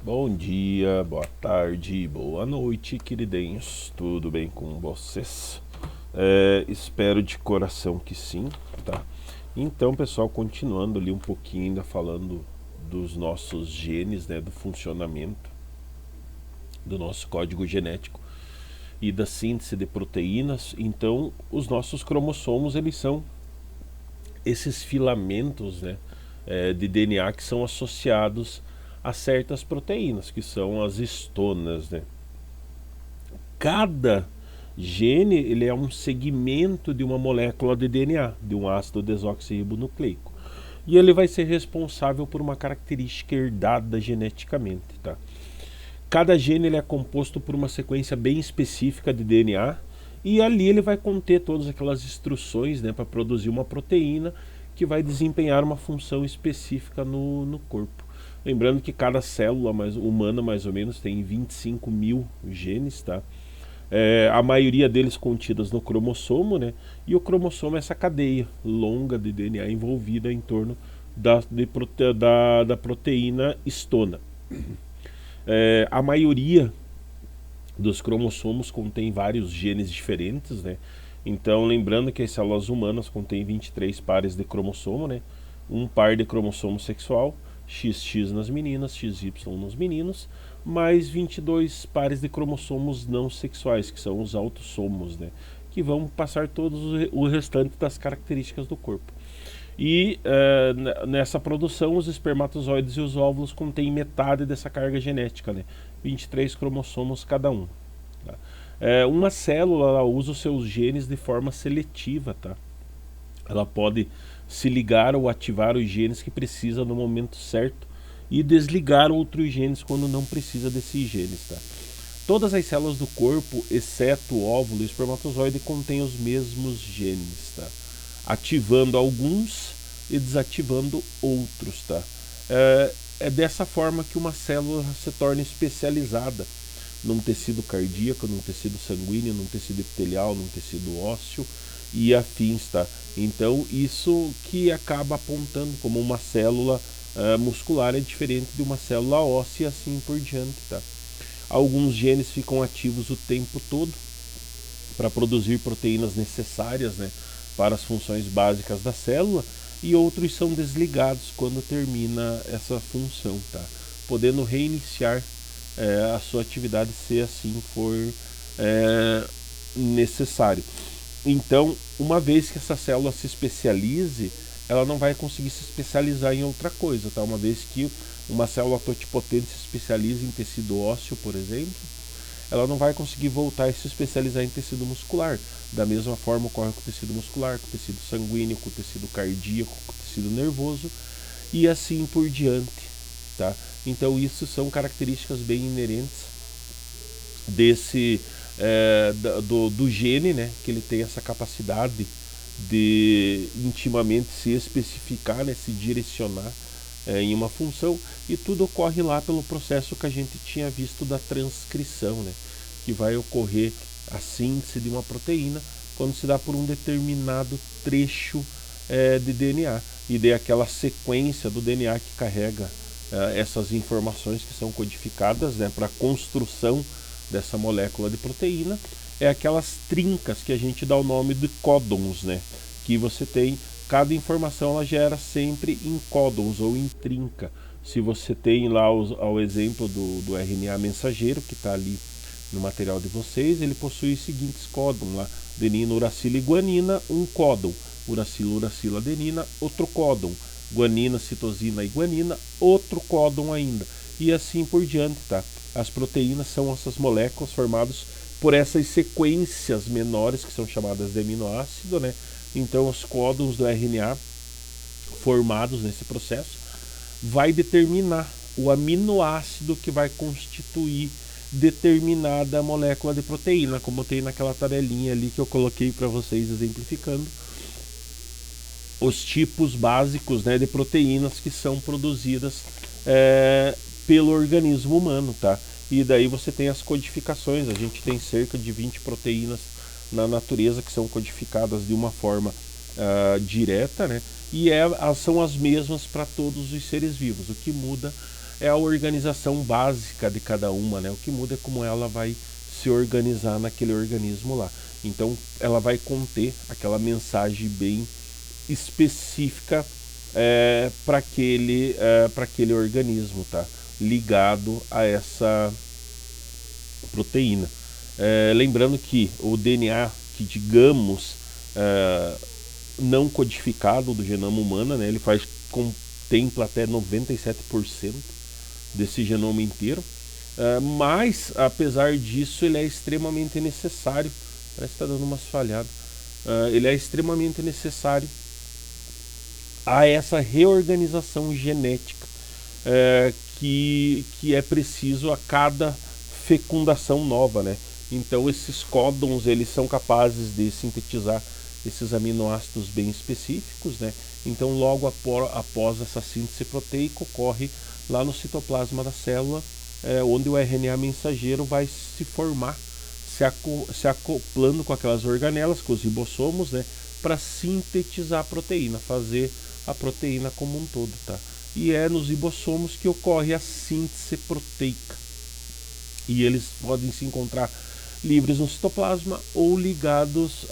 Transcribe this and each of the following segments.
Bom dia, boa tarde, boa noite, queridinhos. Tudo bem com vocês? Espero de coração que sim, tá? Então, pessoal, continuando ali um pouquinho, ainda falando dos nossos genes, né, do funcionamento do nosso código genético e da síntese de proteínas. Então, os nossos cromossomos, eles são esses filamentos, né, de DNA que são associados a certas proteínas, que são as histonas, né? Cada gene ele é um segmento de uma molécula de DNA, de um ácido desoxirribonucleico. E ele vai ser responsável por uma característica herdada geneticamente, tá? Cada gene ele é composto por uma sequência bem específica de DNA e ali ele vai conter todas aquelas instruções, né, para produzir uma proteína que vai desempenhar uma função específica no corpo. Lembrando que cada célula humana mais ou menos tem 25 mil genes, tá? A maioria deles contidas no cromossomo, né? E o cromossomo é essa cadeia longa de DNA envolvida em torno da proteína histona. A maioria dos cromossomos contém vários genes diferentes, né? Então, lembrando que as células humanas contêm 23 pares de cromossomo, né? Um par de cromossomo sexual, XX nas meninas, XY nos meninos, mais 22 pares de cromossomos não sexuais, que são os autossomos, né? Que vão passar todos o restante das características do corpo. E nessa produção, os espermatozoides e os óvulos contêm metade dessa carga genética, né? 23 cromossomos cada um. Tá? Uma célula ela usa os seus genes de forma seletiva, tá? Ela pode se ligar ou ativar os genes que precisa no momento certo e desligar outros genes quando não precisa desses genes, tá? Todas as células do corpo, exceto o óvulo e o espermatozoide, contêm os mesmos genes, tá? Ativando alguns e desativando outros, tá? É dessa forma que uma célula se torna especializada num tecido cardíaco, num tecido sanguíneo, num tecido epitelial, num tecido ósseo e afins, tá? Então isso que acaba apontando como uma célula muscular é diferente de uma célula óssea e assim por diante, tá? Alguns genes ficam ativos o tempo todo para produzir proteínas necessárias, né, para as funções básicas da célula, e outros são desligados quando termina essa função, tá? Podendo reiniciar a sua atividade se assim for necessário. Então, uma vez que essa célula se especialize, ela não vai conseguir se especializar em outra coisa, tá? Uma vez que uma célula totipotente se especializa em tecido ósseo, por exemplo, ela não vai conseguir voltar e se especializar em tecido muscular. Da mesma forma ocorre com o tecido muscular, com o tecido sanguíneo, com o tecido cardíaco, com o tecido nervoso e assim por diante, tá? Então isso são características bem inerentes desse do gene, né? Que ele tem essa capacidade de intimamente se especificar, né? Se direcionar em uma função, e tudo ocorre lá pelo processo que a gente tinha visto da transcrição, né? Que vai ocorrer a síntese de uma proteína quando se dá por um determinado trecho de DNA, e daí aquela sequência do DNA que carrega essas informações que são codificadas, né, para a construção dessa molécula de proteína, é aquelas trincas que a gente dá o nome de códons, né? Que você tem, cada informação ela gera sempre em códons ou em trinca. Se você tem lá ao exemplo do RNA mensageiro, que está ali no material de vocês, ele possui os seguintes códons lá: adenina, uracila e guanina, um códon; uracila, uracila, adenina, outro códon; guanina, citosina e guanina, outro códon ainda, e assim por diante, tá? As proteínas são essas moléculas formadas por essas sequências menores que são chamadas de aminoácido, né? Então os códons do RNA formados nesse processo vai determinar o aminoácido que vai constituir determinada molécula de proteína, como tem naquela tabelinha ali que eu coloquei para vocês exemplificando os tipos básicos, né, de proteínas que são produzidas pelo organismo humano, tá? E daí você tem as codificações. A gente tem cerca de 20 proteínas na natureza que são codificadas de uma forma direta, né? E são as mesmas para todos os seres vivos. O que muda é a organização básica de cada uma, né? O que muda é como ela vai se organizar naquele organismo lá. Então ela vai conter aquela mensagem bem específica para aquele organismo, tá? Ligado a essa proteína. Lembrando que o DNA, que digamos não codificado do genoma humano, né, ele contempla até 97% desse genoma inteiro, mas apesar disso ele é extremamente necessário. Parece que está dando umas falhadas. Ele é extremamente necessário a essa reorganização genética que é preciso a cada fecundação nova, né? Então esses códons eles são capazes de sintetizar esses aminoácidos bem específicos, né? Então logo após essa síntese proteica ocorre lá no citoplasma da célula, onde o RNA mensageiro vai se formar, se acoplando com aquelas organelas, com os ribossomos, né? Para sintetizar a proteína, fazer a proteína como um todo, tá? E é nos ribossomos que ocorre a síntese proteica. E eles podem se encontrar livres no citoplasma ou ligados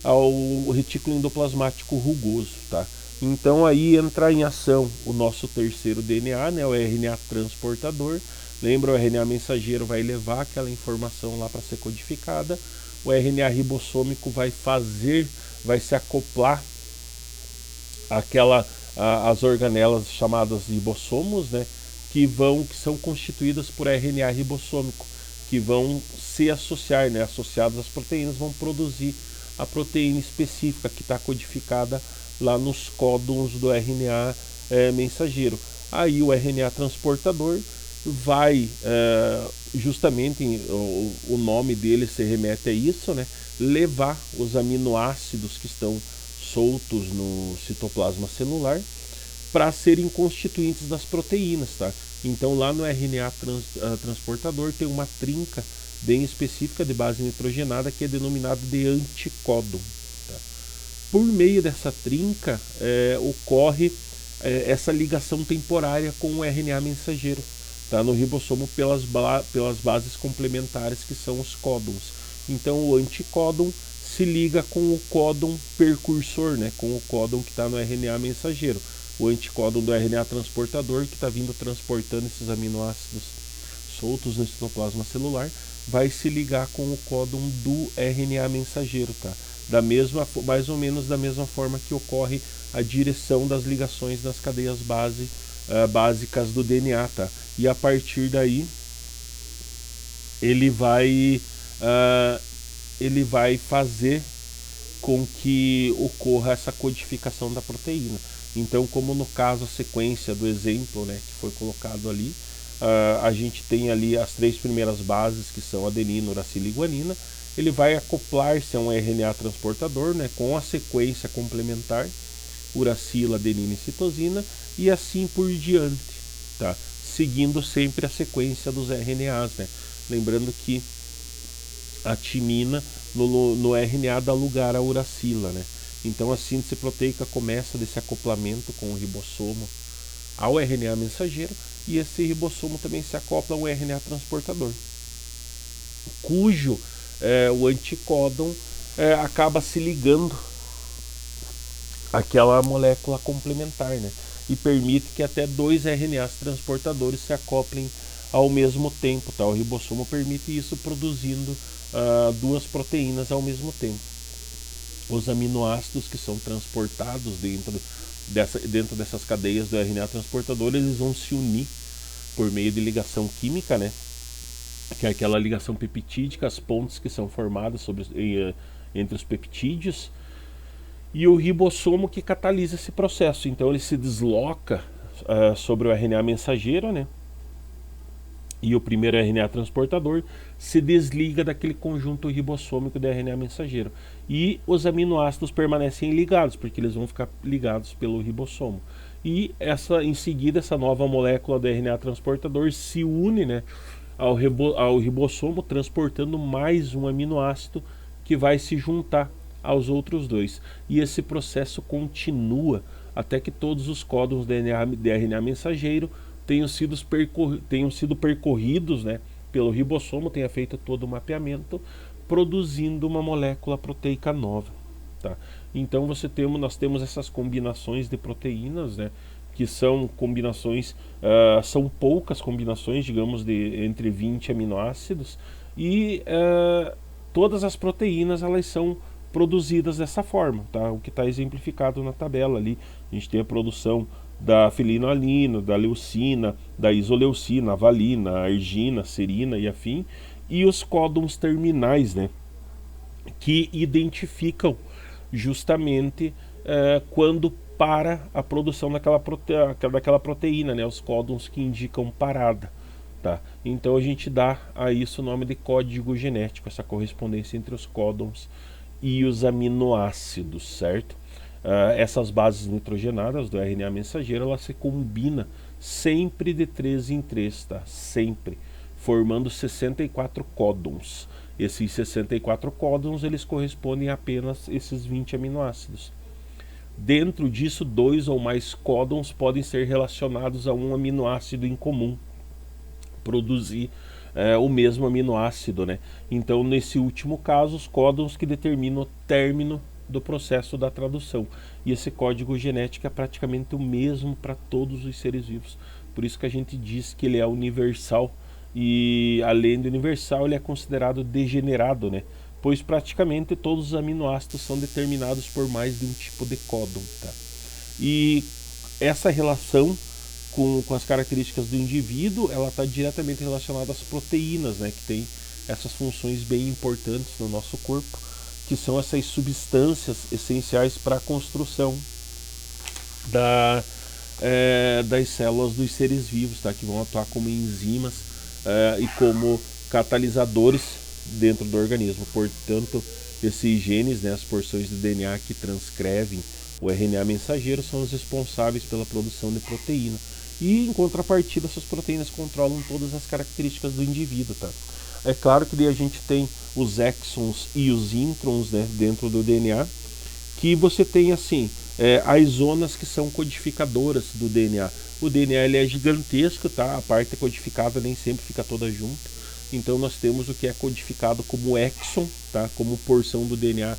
ao retículo endoplasmático rugoso, tá? Então aí entra em ação o nosso terceiro DNA, né, o RNA transportador. Lembra, o RNA mensageiro vai levar aquela informação lá para ser codificada. O RNA ribossômico vai se acoplar as organelas chamadas ribossomos, né, que são constituídas por RNA ribossômico, que vão se associar, né, associados às proteínas, vão produzir a proteína específica que está codificada lá nos códons do RNA mensageiro. Aí o RNA transportador vai, justamente o nome dele se remete a isso, né, levar os aminoácidos que estão soltos no citoplasma celular para serem constituintes das proteínas, tá? Então lá no RNA transportador tem uma trinca bem específica de base nitrogenada que é denominada de anticódon, tá? Por meio dessa trinca ocorre essa ligação temporária com o RNA mensageiro, tá? No ribossomo pelas bases complementares que são os códons. Então o anticódon se liga com o códon percursor, né? Com o códon que está no RNA mensageiro. O anticódon do RNA transportador, que está vindo transportando esses aminoácidos soltos no citoplasma celular, vai se ligar com o códon do RNA mensageiro, tá? Mais ou menos da mesma forma que ocorre a direção das ligações nas cadeias básicas do DNA, tá? E a partir daí ele vai fazer com que ocorra essa codificação da proteína. Então, como no caso a sequência do exemplo, né, que foi colocado ali, a gente tem ali as 3 primeiras bases, que são adenina, uracila e guanina. Ele vai acoplar-se a um RNA transportador, né, com a sequência complementar, uracila, adenina e citosina, e assim por diante, tá? Seguindo sempre a sequência dos RNAs, né? Lembrando que a timina no RNA dá lugar à uracila, né? Então a síntese proteica começa desse acoplamento com o ribossomo ao RNA mensageiro, e esse ribossomo também se acopla ao RNA transportador, cujo o anticódon acaba se ligando àquela molécula complementar, né? E permite que até 2 RNAs transportadores se acoplem ao mesmo tempo, tá? O ribossomo permite isso produzindo 2 proteínas ao mesmo tempo. Os aminoácidos que são transportados dentro dessas cadeias do RNA transportador, eles vão se unir por meio de ligação química, né? Que é aquela ligação peptídica, as pontes que são formadas entre os peptídeos, e o ribossomo que catalisa esse processo. Então ele se desloca sobre o RNA mensageiro, né? E o primeiro RNA transportador se desliga daquele conjunto ribossômico do RNA mensageiro. E os aminoácidos permanecem ligados, porque eles vão ficar ligados pelo ribossomo. E em seguida, essa nova molécula do RNA transportador se une, né, ao ribossomo, transportando mais um aminoácido que vai se juntar aos outros 2. E esse processo continua até que todos os códons de RNA mensageiro tenham sido percorridos, né, pelo ribossomo, tenha feito todo o mapeamento, produzindo uma molécula proteica nova. Tá? Então nós temos essas combinações de proteínas, né, que são combinações, são poucas combinações, digamos, de entre 20 aminoácidos, e todas as proteínas elas são produzidas dessa forma, tá? O que está exemplificado na tabela ali. A gente tem a produção da fenilalalanina, da leucina, da isoleucina, a valina, a argina, a serina e afim, e os códons terminais, né, que identificam justamente quando para a produção daquela proteína, né, os códons que indicam parada. Tá? Então a gente dá a isso o nome de código genético, essa correspondência entre os códons e os aminoácidos, certo? Essas bases nitrogenadas do RNA mensageiro, ela se combina sempre de 3 em 3, tá? Sempre, formando 64 códons. Esses 64 códons, eles correspondem a apenas esses 20 aminoácidos. Dentro disso, 2 ou mais códons podem ser relacionados a um aminoácido em comum, produzir o mesmo aminoácido, né? Então, nesse último caso, os códons que determinam o término do processo da tradução. E esse código genético é praticamente o mesmo para todos os seres vivos. Por isso que a gente diz que ele é universal, e além de universal, ele é considerado degenerado, né? Pois praticamente todos os aminoácidos são determinados por mais de um tipo de códon, tá? E essa relação com as características do indivíduo, ela está diretamente relacionada às proteínas, né, que tem essas funções bem importantes no nosso corpo, que são essas substâncias essenciais para a construção das células dos seres vivos, tá, que vão atuar como enzimas e como catalisadores dentro do organismo. Portanto, esses genes, né, as porções do DNA que transcrevem o RNA mensageiro, são os responsáveis pela produção de proteína. E, em contrapartida, essas proteínas controlam todas as características do indivíduo, tá? É claro que daí a gente tem os exons e os introns, né, dentro do DNA, que você tem, assim, as zonas que são codificadoras do DNA. O DNA ele é gigantesco, tá? A parte codificada nem sempre fica toda junto. Então, nós temos o que é codificado como exon, tá? Como porção do DNA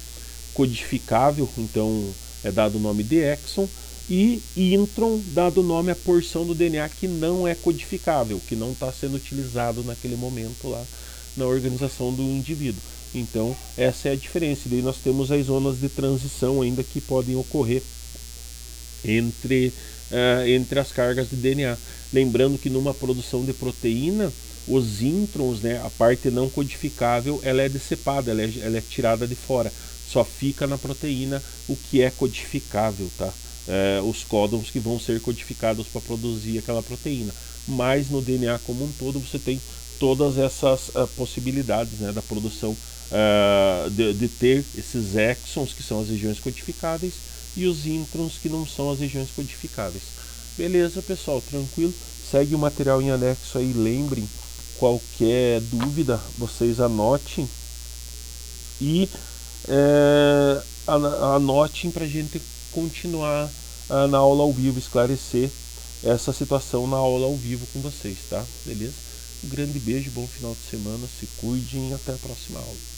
codificável, então é dado o nome de exon. E intron, dado o nome à porção do DNA que não é codificável, que não está sendo utilizado naquele momento lá na organização do indivíduo. Então, essa é a diferença. E daí nós temos as zonas de transição ainda que podem ocorrer entre as cargas de DNA. Lembrando que numa produção de proteína, os introns, né, a parte não codificável, ela é decepada, ela é tirada de fora. Só fica na proteína o que é codificável, tá? Os códons que vão ser codificados para produzir aquela proteína. Mas no DNA como um todo você tem todas essas possibilidades, né, da produção de ter esses exons, que são as regiões codificáveis, e os introns, que não são as regiões codificáveis. Beleza, pessoal, tranquilo? Segue o material em anexo aí, lembrem, qualquer dúvida vocês anotem e anotem para a gente continuar na aula ao vivo, esclarecer essa situação na aula ao vivo com vocês, tá? Beleza? Um grande beijo, bom final de semana, se cuidem e até a próxima aula.